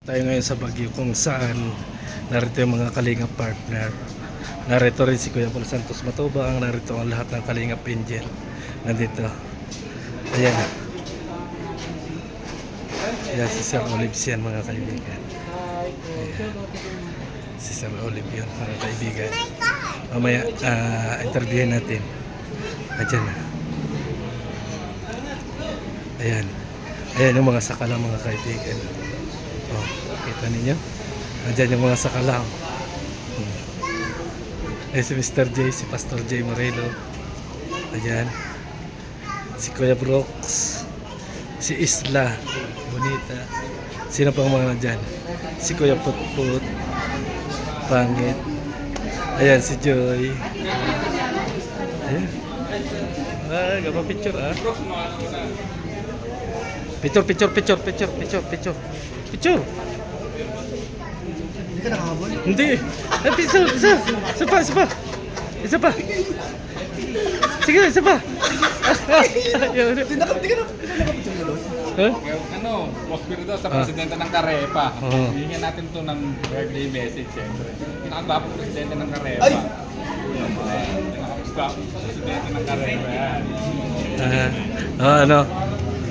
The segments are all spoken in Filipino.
Tayo ngayon sa Baguio kung saan narito yung mga Kalingap partner. Narito rin si Kuya Paul Santos Matubang, narito ang lahat ng Kalingap Angel. Nandito. Ayan. Ayan si Sir Olive yan mga kaibigan. Ayan. Si Sir Olive yan mga kaibigan. Mamaya interviewin natin. Ayan na. Ayan. Ayan yung mga sakala mga kaibigan. Oh, kita ninyo? Andyan yung mga sakalang. Si Mr. J, si Pastor J Morelo. Ayan. Si Kuya Brooks. Si Isla. Bonita. Sino pang mga nandyan? Si Kuya Putput. Pangit. Ayan si Joy. Ayan. Gaba picture Picture. Picture. Hindi ka nakahabol? Hindi. Isa pa. Sige, isa pa. Hindi ka nakapicture na doon? Huh? Ano, Prospero sa presidente ng Carepa. Oo. Hingin natin to ng birthday message, siyempre. Pinakagwapo presidente ng Carepa. Ay! Pinakagwapo presidente ng Carepa yan.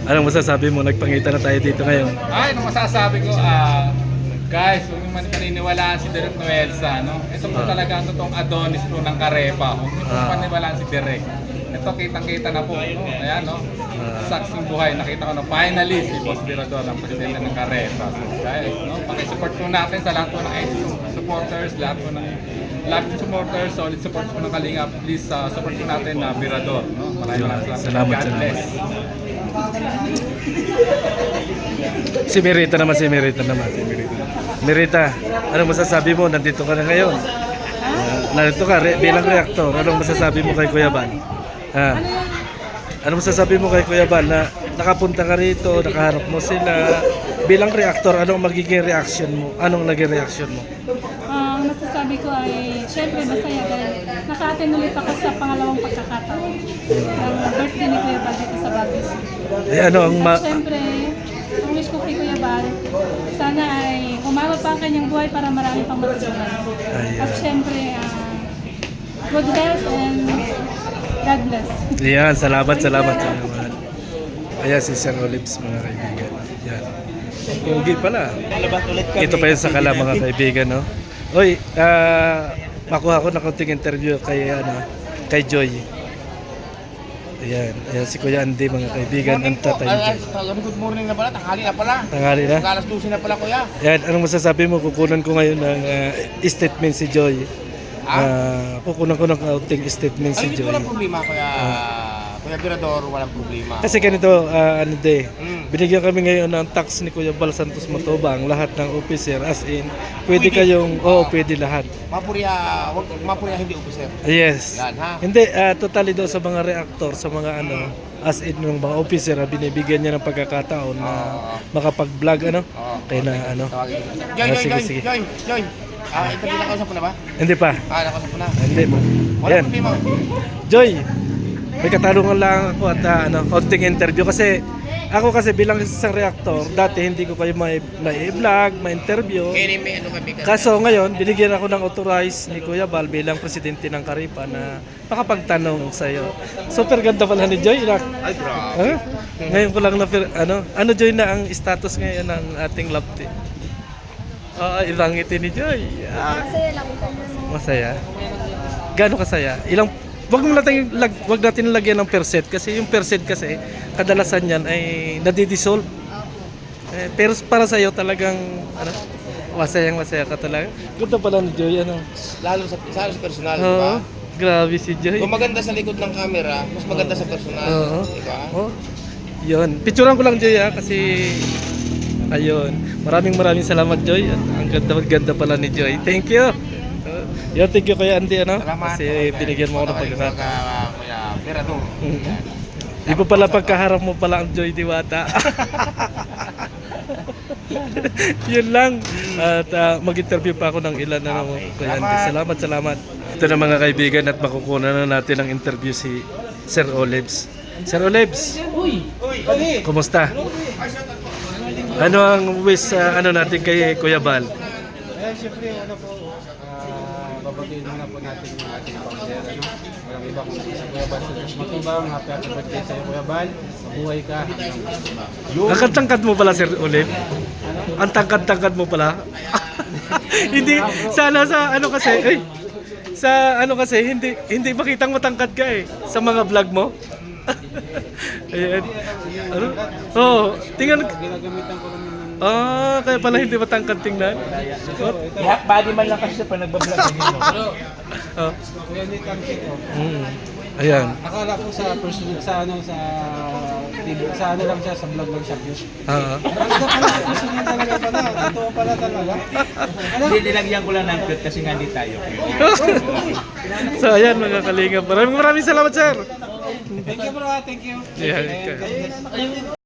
Anong masasabi mo? Nagpangita na tayo dito ngayon. Ay, ano masasabi ko, guys, huwag naman paniniwalaan si Direk Noelsa, no? Ito po talaga ang totoong Adonis po ng Carepa. Huwag niyo po paniniwalaan si Direk. Ito, kitang-kita na po, no? Ayan, no? Saksing buhay, nakita ko na finally si Boss Virador, ang presidente ng Carepa. So, guys, no? Pakisupport po natin sa lahat po ng supporters, lahat po ng supporters, solid support po ng Kalingap. Please, support po natin na Virador, no? Maraming Salamat. God bless. Si Merita naman. Merita, anong masasabi mo? Nandito ka na ngayon. Nandito ka bilang reaktor. Anong masasabi mo kay Kuya Bal? Anong masasabi mo kay Kuya Bal na nakapunta ka rito, nakaharap mo sila? Bilang reaktor, anong magiging reaction mo? Anong naging reaction mo? Ang masasabi ko ay, syempre masaya dahil naka-attend ulit ako sa pangalawang pagkakataon ng birthday ni Kuya Bal dito sa Baguio City. At syempre, ang wish ko kay Kuya Bal, sana ay humaba pa ang kanyang buhay para marami pang matulungan. At syempre, good health and God bless. Ayan, salamat. Ayan si Sir Olives mga kaibigan. Ayan. Pugi pala. Ito pa yung sakala mga kaibigan, no? Oy, makuha ko na konting interview kay Joy. Ayan si Kuya Andy mga kaibigan, ang tatay ni Joy. Good morning na pala, tanghali na pala. Tanghali na? Alas 12 na pala, kuya. Ayan, anong masasabi mo? Kukunan ko ngayon ng statement si Joy. Kukunan ko ng konting statement si Ay, hindi Joy. walang problema, Kuya Virador, walang problema. Kasi ganito, binigyan kami ngayon ng tax ni Kuya Bal Santos Matubang, lahat ng officer, as in, pwede kayong, pwede lahat. Mapuriya hindi officer. Yes. Yan, ha? Hindi, totally daw sa mga reactor, sa mga as in, ng mga officer, binibigyan niya ng pagkakataon na makapag-vlog, kaya na, sige. Joy. Interview na kausap mo na ba? Hindi pa. Nakausap mo na. Hindi mo. Walang problema. Joy, may katanungan lang ako at konting interview kasi ako bilang isang reactor, dati hindi ko kayo ma-vlog, ma-interview. Kaso ngayon, binigyan ako ng authorized ni Kuya Bal bilang presidente ng Carepa na makapagtanong sa iyo. Super ganda pala ni Joy. Ay, grabe. Ngayon ko lang na Joy na ang status ngayon ng ating love team. Ilang ngiti ni Joy. Masaya lang po. Masaya. Gaano kasaya? Wag natin lagyan ng percent kasi yung percent kasi kadalasan yan ay nadidissolve. Pero para sa iyo talagang masaya ka talaga. Ganda pala ni Joy Lalo sa personal, di Oo. ba? Grabe si Joy. Kung maganda sa likod ng camera, mas maganda sa personal. Oo. Di ba? Yun. Picturean ko lang Joy kasi ayun. Maraming salamat Joy. Ang ganda pala ni Joy. Thank you. Thank you Kuya Andy Salamat. kasi binigyan mo ako ng pagkakataon. Kuya Virador. Di pa pala pagkaharap mo pala ang Joy Diwata. Yun lang. At mag-interview pa ako ng ilan Kuya Andy. Salamat. Ito na mga kaibigan at makukuha na natin ang interview si Sir Olives. Sir Olives, kumusta? Ano ang wish ano natin kay Kuya Bal? Siyempre, babatiin muna po natin yung ating pamilya. Walang iba kung sa Kuya Bal Santos Matubang. Happy birthday sa'yo, Kuya Bal. Mabuhay ka. Ang tangkad mo pala, Sir Ulit. Ang tangkad mo pala. Hindi, sana sa ano kasi, sa ano kasi, hindi makitang matangkad ka sa mga vlog mo. Ayan. Ano? Oo, tingnan. Ginagamitan ko kami ng Kaya pala hindi matangkad tingnan. Body man lang kasi pa nagbablog nito. Oh. Kuya Nick ang kito. Ayan. Akala ko sa personal, sa TV, sa lang siya, sa vlog lang siya. Talaga pala, personal talaga pala. Totoo pala talaga. Hindi nilagyan ko lang ng cute kasi nga hindi tayo. So ayan mga kalinga. Maraming salamat, sir. Thank you bro, thank you.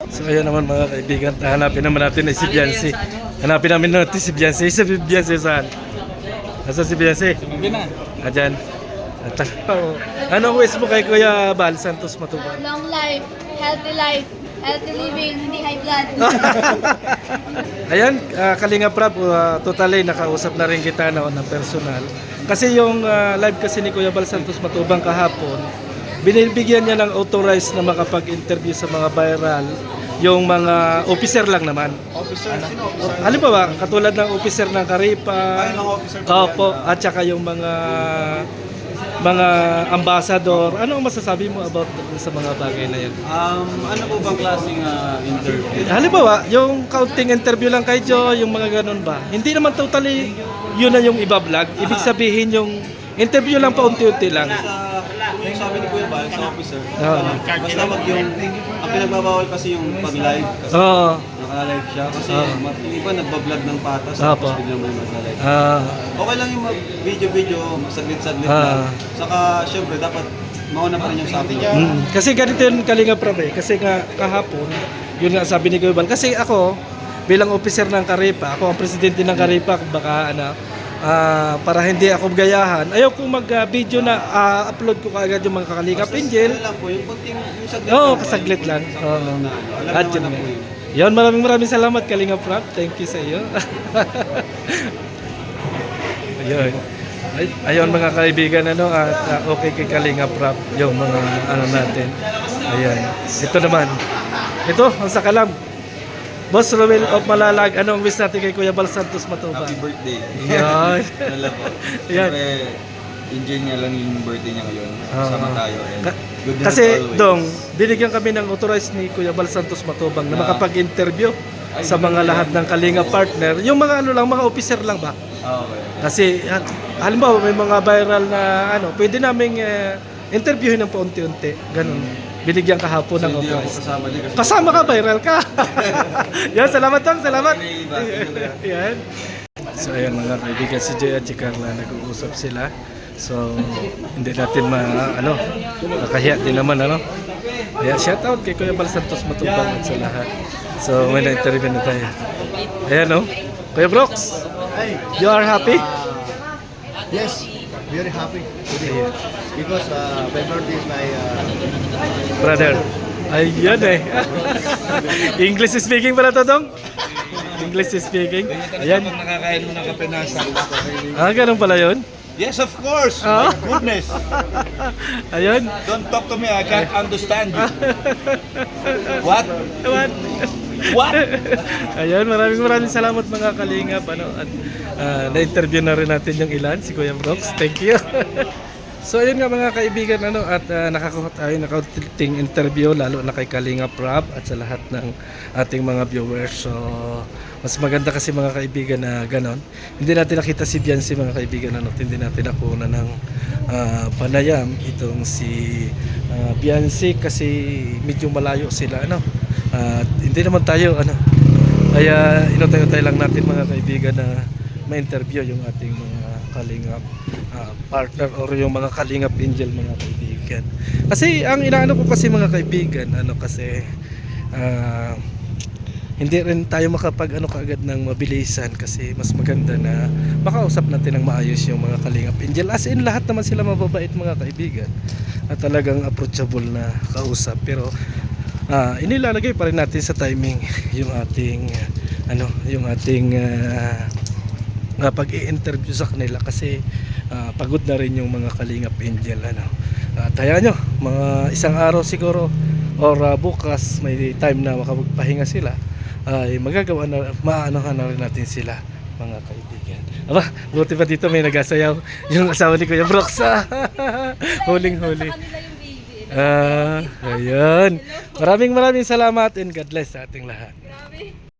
So ayan naman mga kaibigan, hanapin naman natin si Biancy. Hanapin namin natin si Biancy. Si Biancy saan? Nasa si Biancy? Hindi na. Ayan. Ano ang wish mo kay Kuya Bal Santos Matubang? Long life, healthy living, hindi high blood. Ayan, Kalinga Prab, totally nakausap na rin kita ng personal. Kasi yung live kasi ni Kuya Bal Santos Matubang kahapon, binibigyan niya ng authorized na makapag-interview sa mga viral, yung mga officer lang naman. Officer, sino officer? Halimbawa, katulad ng officer ng Karipa, Ay, mga officer po opo, at saka yung mga ambassador. Ano ang masasabi mo about sa mga bagay na yan? Ano po bang klaseng interview? Halimbawa, yung counting interview lang kay Joe, yung mga ganun ba? Hindi naman totally yun na yung iba-vlog. Ibig sabihin yung interview lang paunti-unti lang. Yung sabi ni Kuya Bal sa officer, Oo. basta wag yung, ang pinagbabawal kasi yung pag-live, kasi Oo. naka-live siya, kasi yung iba nagbablog ng patas, Opo. tapos biglang may mag-live. Ah, Okay lang yung mag-video-video, saglit-saglit Ah. lang. Saka, syempre, dapat mauna pa rin yung sa atin. kasi ganito yung Kalinga Prab Kasi nga kahapon, yun nga sabi ni Kuya Bal. Kasi ako, bilang officer ng Karipa, ako ang presidente ng Karipa, baka para hindi ako gayahan, ayaw kong mag-video na upload ko kaagad yung mga Kalingap Angel. Ano lang po, yung kunting, yung saglit Oo, lang. kasaglit lang. Oo. Alam At naman yun na nga. po yun. Yun, maraming salamat Kalinga Prab. Thank you sa iyo. Ayun. Ayun mga kaibigan, at okay kay Kalinga Prab yung mga natin. Ayan. Ito naman. Ito, ang sakalam. Boss Roel of Malalag, anong wish natin kay Kuya Bal Santos Matubang? Happy birthday. Yan. Wala po. Yan. Siyempre, enjoy niya lang yung birthday niya ngayon. Sama tayo. And good health Kasi always. dong, binigyan kami ng authorized ni Kuya Bal Santos Matubang na makapag-interview sa mga lahat ng Kalinga partner. Yung mga mga officer lang ba? Okay. Kasi halimbawa may mga viral na pwede naming interviewin ng paunti-unti. Ganun. Binigyan kahapon ng Hindi ako authorized. kasama niya kasi Kasama ka, viral ka. Yan, salamat Tong, salamat. may bakit na Yan. So ayan mga kaibigan, si Jay at si Carla nag-uusap sila. So hindi natin nakahiya din naman Kaya shout out kay Kuya Bal Santos Matubang at sa lahat. So may na-interview na tayo. Ayan Kuya Brooks, you are happy? Yes, very happy today because my birthday is my Brother. Ayan English speaking pala to Dong? English speaking. Ayan. nakakain mo ng kape nasa. Ganun pala yun? Yes, of course. Ah. My goodness. Ayun. Don't talk to me. I can't understand you. What? What? What? Ayun, maraming salamat mga kalingap at na-interview na rin natin yung ilan, si Kuya Brooks. Thank you. So ayun nga mga kaibigan at nakakuha tayo ng kaunting interview lalo na kay Kalinga Prab at sa lahat ng ating mga viewers. So mas maganda kasi mga kaibigan na ganon. Hindi natin nakita si Biancy mga kaibigan hindi natin nakuha ng panayam itong si Biancy kasi medyo malayo sila hindi naman tayo kaya inutay-utay lang natin mga kaibigan na ma-interview yung ating mga Kalingap partner or yung mga Kalingap Angel mga kaibigan. Kasi ang inaano ko kasi mga kaibigan kasi hindi rin tayo makapag kaagad ng mabilisan kasi mas maganda na makausap natin ng maayos yung mga Kalingap Angel. As in lahat naman sila mababait mga kaibigan at talagang approachable na kausap pero inilalagay pa rin natin sa timing yung ating yung ating pag-i-interview sa kanila kasi pagod na rin yung mga Kalingap Angel Taya nyo, mga isang araw siguro or bukas may time na makapagpahinga sila ay magagawa na, maanohan na rin natin sila mga kaibigan. Aba, buti pa dito may nagasayaw yung asawa ni Kuya Brooks. Huling-huli. Ayun. Maraming salamat and God bless sa ating lahat.